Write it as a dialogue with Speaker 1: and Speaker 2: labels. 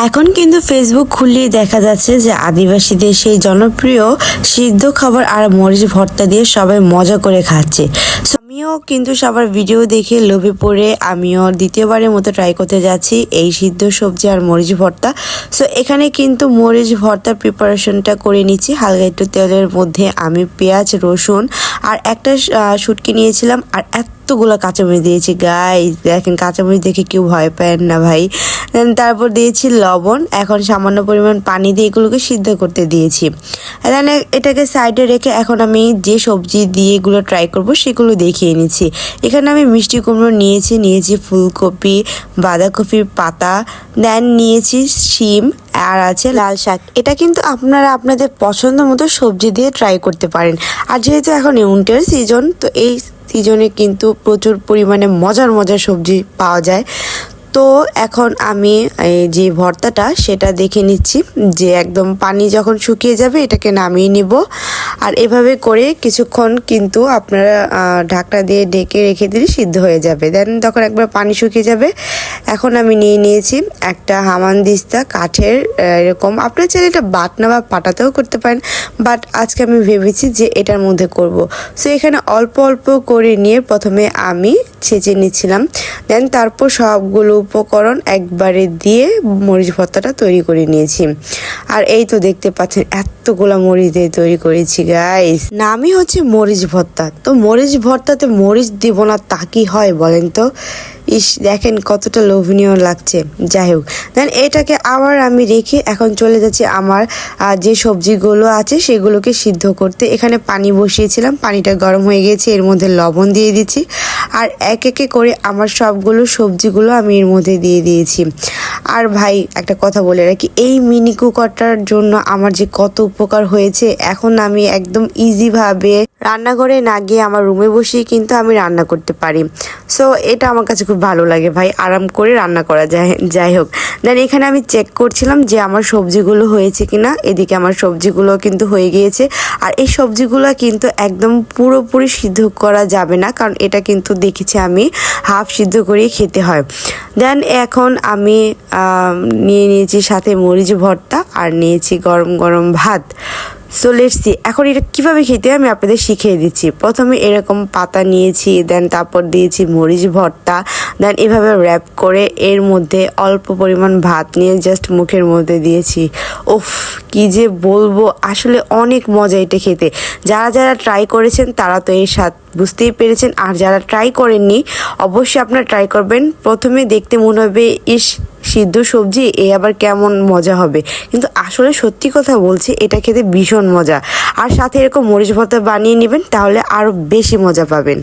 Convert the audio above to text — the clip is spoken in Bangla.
Speaker 1: এখন কিন্তু ফেসবুক খুললেই দেখা যাচ্ছে যে আদিবাসীদের সেই জনপ্রিয় সিদ্ধ খাবার আর মরিচ ভর্তা দিয়ে সবাই মজা করে খাচ্ছে। আমিও কিন্তু সবার ভিডিও দেখে লোভে পড়ে আমিও দ্বিতীয়বারের মতো ট্রাই করতে যাচ্ছি এই সিদ্ধ সবজি আর মরিচ ভর্তা। সো এখানে কিন্তু মরিচ ভর্তার প্রিপারেশনটা করে নিচ্ছি। হালকা একটু তেলের মধ্যে আমি পেঁয়াজ, রসুন আর একটা শুটকি নিয়েছিলাম আর এতগুলো কাঁচামরিচ দিয়েছি। গাইস দেখেন, কাঁচামরিচ দেখে কেউ ভয় পায় না ভাই। তারপর দিয়েছি লবণ। এখন সামান্য পরিমাণ পানি দিয়ে এগুলোকে সিদ্ধ করতে দিয়েছি। দেন এটাকে সাইডে রেখে এখন আমি যে সবজি দিয়ে এগুলো ট্রাই করব সেগুলো দেখিয়ে নিচ্ছি। এখানে আমি মিষ্টি কুমড়ো নিয়েছি ফুলকপি, বাঁধাকপির পাতা, দেন নিয়েছি শিম আর আছে লাল শাক। এটা কিন্তু আপনারা আপনাদের পছন্দ মতো সবজি দিয়ে ট্রাই করতে পারেন। আর যেহেতু এখন উইন্টার সিজন, তো এই সিজনে কিন্তু প্রচুর পরিমাণে মজার সবজি পাওয়া যায়। তো এখন আমি এই যে ভর্তাটা সেটা দেখে নিচ্ছি যে একদম পানি যখন শুকিয়ে যাবে এটাকে নামিয়ে নিব। আর এভাবে করে কিছুক্ষণ কিন্তু আপনারা ঢাকনা দিয়ে ঢেকে রেখে দিলে সিদ্ধ হয়ে যাবে। দেন তখন একবার পানি শুকিয়ে যাবে। এখন আমি নিয়েছি একটা হামানদিস্তা কাঠের, এরকম আপনার চাইলে এটা বাটনা বা পাটাতেও করতে পারেন, বাট আজকে আমি ভেবেছি যে এটার মধ্যে করব। সো এখানে অল্প অল্প করে নিয়ে প্রথমে আমি ছেঁচে নিচ্ছিলাম। দেন তারপর সবগুলো উপকরণ একবারে দিয়ে মরিচ ভর্তাটা তৈরি করে নিয়েছি। আর এই তো দেখতে পাচ্ছেন এতগুলা মরিচ দিয়ে তৈরি করেছি গাইস। নামই হচ্ছে মরিচ ভর্তা, তো মরিচ ভর্তাতে মরিচ দিব না তা কি হয় বলেন তো? দেখেন কতটা লোভনীয় লাগছে। যাই হোক, দেন এটাকে আবার আমি রেখে এখন চলে যাচ্ছি আমার যে সবজিগুলো আছে সেগুলোকে সিদ্ধ করতে। এখানে পানি বসিয়েছিলাম, পানিটা গরম হয়ে গেছে, এর মধ্যে লবণ দিয়ে দিচ্ছি আর এক একে করে আমার সবগুলো সবজিগুলো আমি এর মধ্যে দিয়ে দিয়েছি। আর ভাই একটা কথা বলে রাখি, এই মিনি কুকারটার জন্য আমার যে কত উপকার হয়েছে। এখন আমি একদম ইজিভাবে রান্নাঘরে না গিয়ে আমার রুমে বসেই কিন্তু আমি রান্না করতে পারি। সো এটা আমার কাছে খুব ভালো লাগে ভাই, আরাম করে রান্না করা যায়। যাই হোক, দেন এখানে আমি চেক করছিলাম যে আমার সবজিগুলো হয়েছে কিনা। এদিকে আমার সবজিগুলো কিন্তু হয়ে গিয়েছে। আর এই সবজিগুলো কিন্তু একদম পুরোপুরি সিদ্ধ করা যাবে না, কারণ এটা কিন্তু দেখেছি আমি হাফ সিদ্ধ করেই খেতে হয়। দেন এখন আমি নিয়েছি সাথে মরিচ ভর্তা আর নিয়েছি গরম গরম ভাত। সো লেটস সি এখন এটা কীভাবে খেতে আমি আপনাদের শিখিয়ে দিচ্ছি। প্রথমে এরকম পাতা নিয়েছি, দেন তারপর দিয়েছি মরিচ ভর্তা, দেন এভাবে র্যাপ করে এর মধ্যে অল্প পরিমাণ ভাত নিয়ে জাস্ট মুখের মধ্যে দিয়েছি। উফ, কি যে বলবো, আসলে অনেক মজা এটা খেতে। যারা ট্রাই করেছেন তারা তো এর স্বাদ বুঝতেই পেরেছেন, আর যারা ট্রাই করেননি অবশ্যই আপনারা ট্রাই করবেন। প্রথমে দেখতে মনে হবে সিদ্ধ সবজি, এ আবার কেমন মজা হবে, কিন্তু আসলে সত্যি কথা বলছি এটা খেতে ভীষণ মজা। আর সাথে এরকম মরিচ ভর্তা বানিয়ে নেবেন, তাহলে আরও বেশি মজা পাবেন।